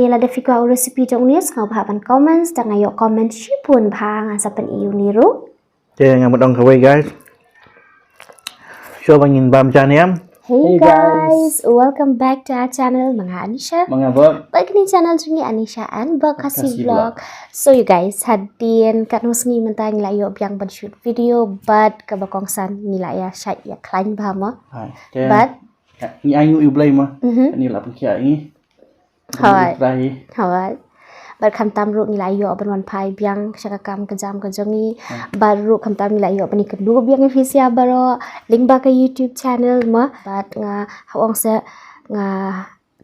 la de fikwa recipe trong nis ngau bhaban comments dan ayo comment shibun bhang sapan Iong niru. Nga một đồng khublei guys. Cho bạn nhìn bam chan em. Hey guys, welcome back to our channel mga Anisha. Mga Berg. Baik ni channel sungi Anisha and BergKhasiVlog. So you guys had Dieng kat nusni mentang layo biang ban shoot video but kabakongsan nila ya Shet ya klain bahama. But ni anh yêu play mà. Ni là kia ni. Hawai. But kam tam ru nila yo ban wan pai biang syakakam kejam kejongi baru kam tam nila yo ban kedua biang efisia baro link ba ke YouTube channel ma but nga hawang se nga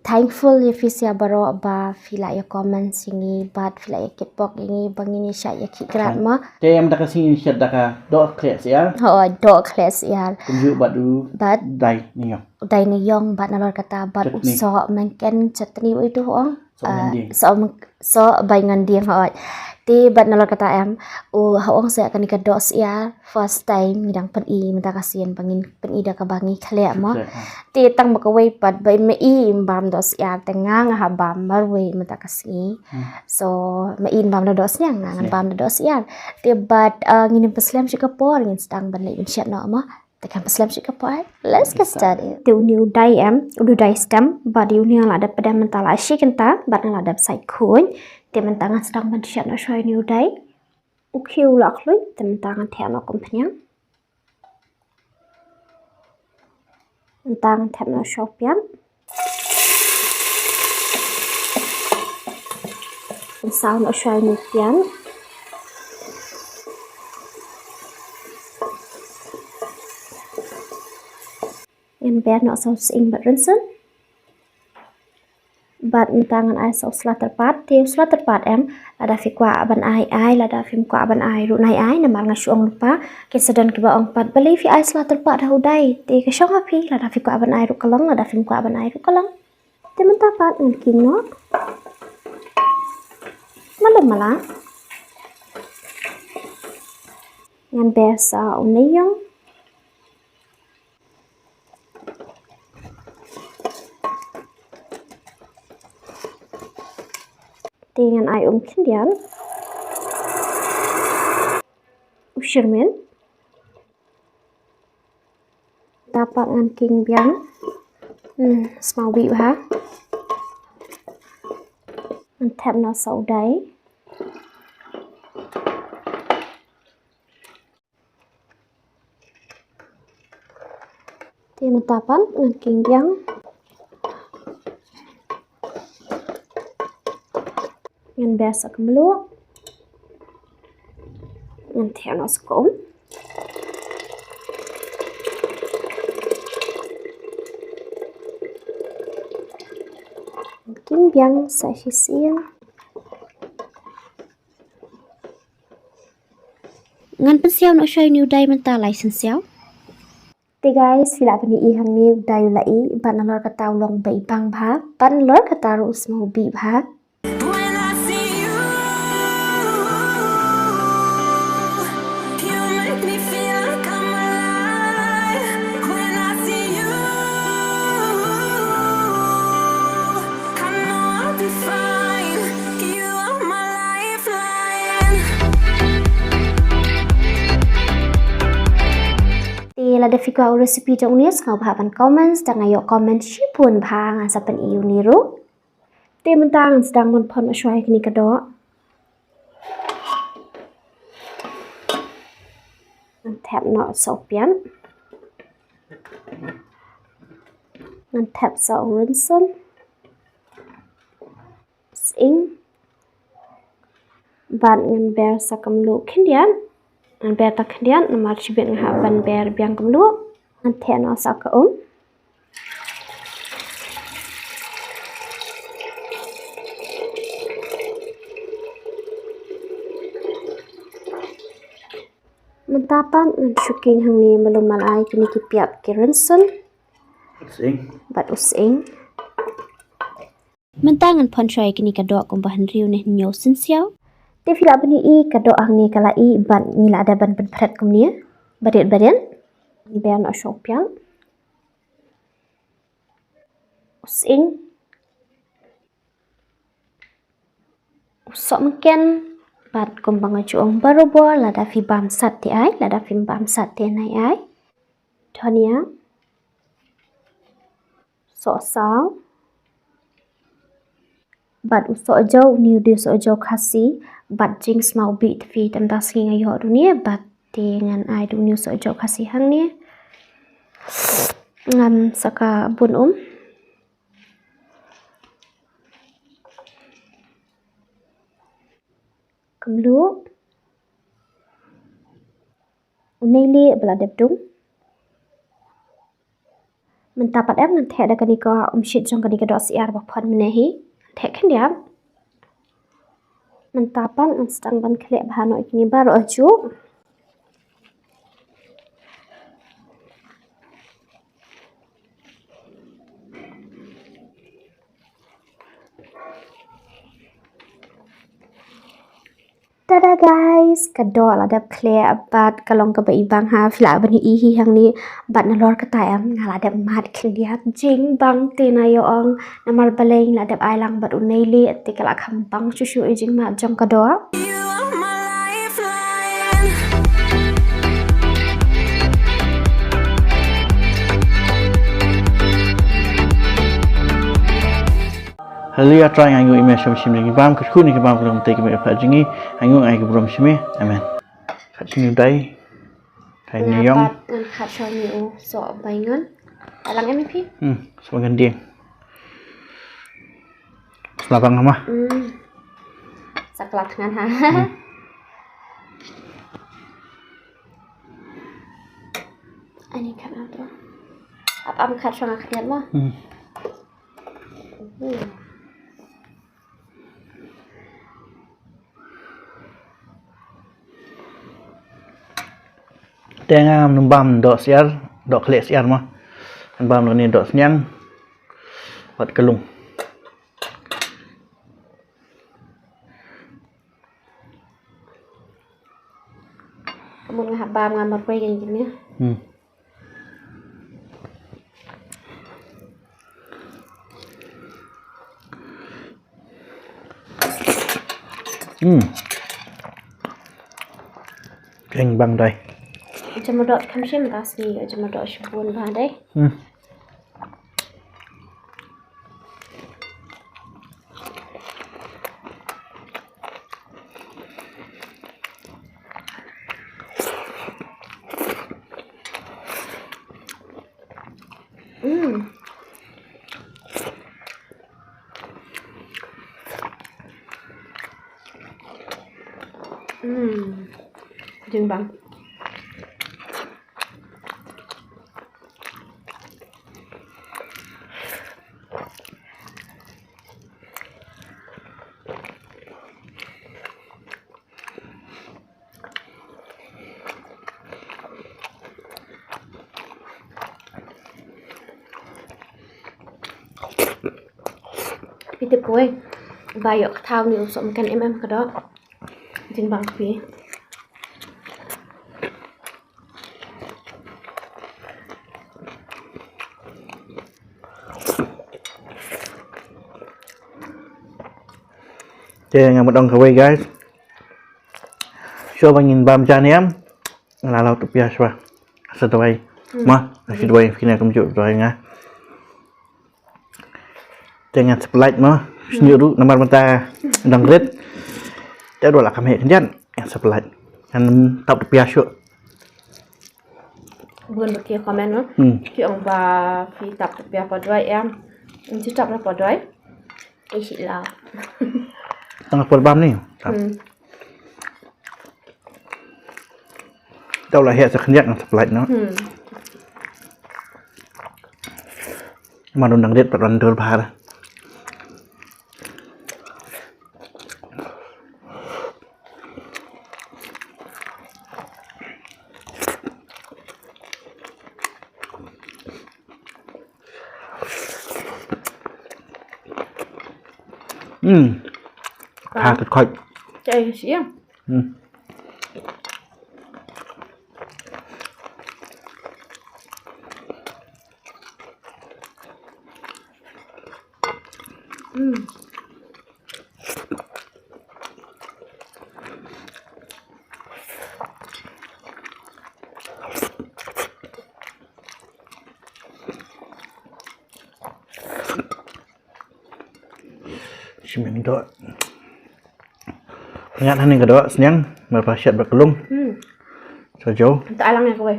thankful efisia baro ba fila ya comment singi but fila ya kitbok ini bangini sya ya kikrat ma em ta kasi Shet da ka Dohkhleh Syiar. Dohkhleh Syiar. Kunju badu but Nei-ïong but nalor kata but uso mungkin chutney itu hoang. So bayangan Dieng hoi. Ti bat nalor kata em hawang saya akan ikadok Syiar first time ngidang pen-i minta kasihan bangin pen-i dah kabangi khalek mo. Ti tang makawai pat bai mei bam dos Syiar tengah ngah bam marwei minta kasih. So mei bam dos nyang ngan bam dos Syiar. Ti bat nginin peslam sikapor ngin sedang ban lai Shet no mo. Tekan peslam sikapor. Let's get started. Ti uniu dai em udu dai stem bat uniu la ada pada mentala shikenta bat la ada sai khun. Temen tangan sedang ban Shet no shoy new day. Ukiu lak lui temen tangan thea no kompanya. Tangan thea no shopian. Sao no shoy new pian. Yang ber no so sing bat rinsen. Bat tangan ai sau slater pat tiêu slater pat em ada fikwa ban ai lada film kwa ban ai ru nai ai namal ngasuang lupa ke sedan ke baong pat beli fi ai slater pat hu dai ti ke shong api lada fikwa ban ai ru kalong lada film kwa ban ai ru kalong te menta pat ng king no malam mala ngan besa Nei-ïong dengan Iong kendian usirmen dapat ngan king biang smawi ha tap no sau dai ti matapan ngan king biang ngan biasa kemelu ngan thea no skon king biang sa hisian ngan pensiau no shoy new day menta license xiao ti guys fila pani I hang new day lai ban nalor kata long bai bang bha ban lor kata ru smo bi bha. La de fikwa recipe trong nis ngau bhaban comments dan ayo comment shibun bhang sapan Iong niru. Ti mentang sedang mon pon ashwai kini kado. Tap no sopian. Tap so rinsen. Sing. Ban ngan ber sakam lu kendian. Ber tak kendian nomor cibet ngah ban ber biang kemlu nanti no sak mentapan shuking hang ni belum malai kini kipiap kirensen bat using mentangan pon shoy kini kadok kumbahan riu nih nyo sinsiau. Ti fila bani I kado ang ni kala I ban nila ada ban penpret kumnia badet ni bayan no shopian using sok mungkin bat kumbang ajuang barobo lada fi bam sat ti ai lada fi bam sat ti nai ai thonia sok sao bat usok jau new di usok jau khasi bat jing smau bi fi tam das ki ngai ho dunia bat ti ngan ai du new usok jau khasi hang ni ngam saka bun Kemlu Uneli beladap dung Mentapat em ngan thek da kani ka Shet jong kani ka dok siar bakpan menehi thek kan dia Mentapan ngan sedang ban kelek bahanok kini baru aju Tada guys, kadok lah dap clear bat kalong ke ibang ha fila bani ihi hang ni bat nalor kata em ngala dap mat khendia jing bang te na yo ong namal baleng la dap ailang bat uneli te kala khampang chuchu jing mat jong kadok Halia try angu ime sham shim ni bam ka khuni ka bam ka te ka me fa jingi angu ai ka brom shime amen khat shim dai thai Nei-ïong ngan khat cho ni u so baingan alang em pi so ngan Dieng selabang ama saklat ngan ha ani khat am tu am khat cho ngak khiat mo Dieng numbam Dohkhleh Syiar mah numbam ni dok senyang buat kelung kamu ngah bam ngam bat koi gini ni keng bang dai Jamadot kamshim das ni jamadot shibun ba dai Jeng bang Piti koi bayok thau ni usok makan em kadok jeng bang pi Dieng một đồng kawai guys so bangin bam chan em là lau tu pia swa setawai ma setawai kina kum ju rồi nga Dieng seplate ma senyuru nomor mata dang red ta do la kam he kan seplate kan tap tu pia swa buồn được kia comment nữa Iong và phi tập được bia vào đuôi em chỉ tập ra vào đuôi cái chị là tengah pol bam ni tau lah he sekhenyak nang seplate no Manun dang red patran dur phar thật khói chạy xíu Shillong do. Ingat haning ka do senyang berapa Shet berkelung. So jauh. Tak alang ya kowe.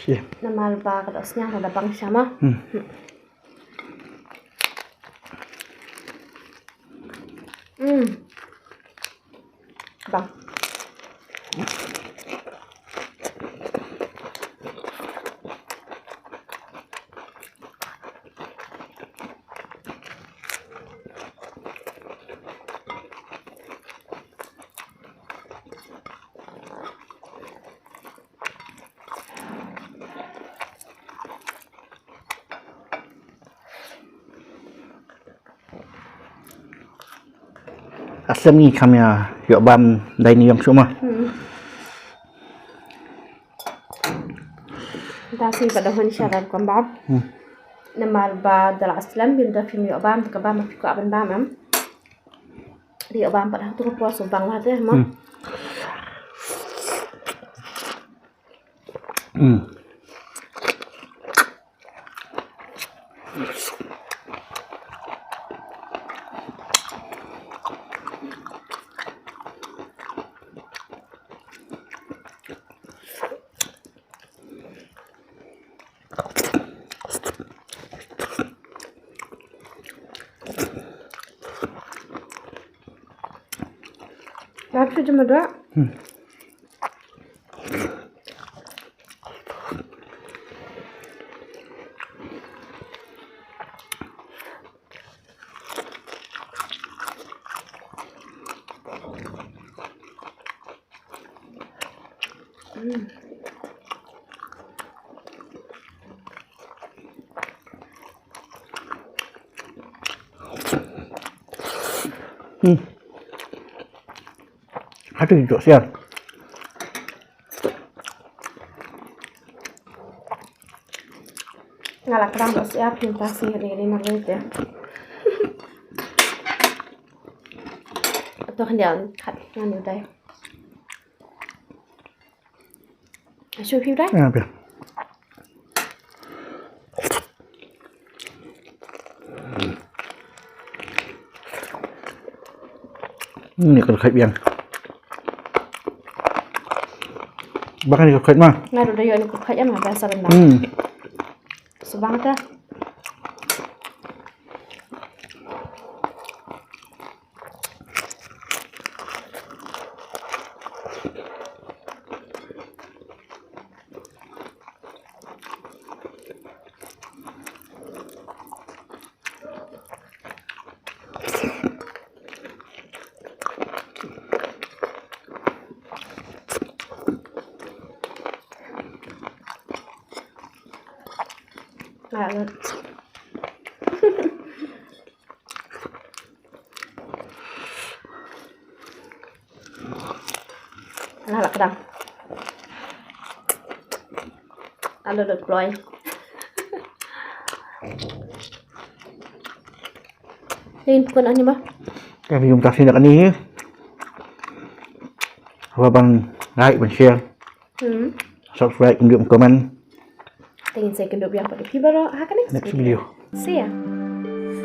Iya. Nama ba ka do senyang ada bang sama. Bang. Asam ni kami yuk bam Nei-ïong semua. Dasi pada Anisha dan kambab. Nama ba dalam aslam bin dah film yuk bam ke bam aku aban bam am. Di yuk bam pada tu ko puas bang lah deh mah. Tapi cuma dua. Aduh Dohkhleh Syiar. Ngalak kerang Dohkhleh Syiar pinta sih ini marit ya. Atau hendak kat nganu dai. Asyik piu dai. Ya biar. Ini kalau kait biang. Bahkan ni kait mah. Ngaru dah yo ni kait ya mah biasa rendah. Subang dah. Lalu. Ngalak kerang. Lalu Dohkhleh. Ini bukan ani bah. Kami jumpa kasih nak ni. Apa bang like dan share. Subscribe dan komen. Tingin saya kena biar pada pibaro Next video. See ya.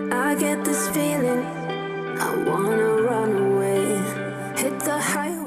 I get this feeling I wanna run away, hit the highway.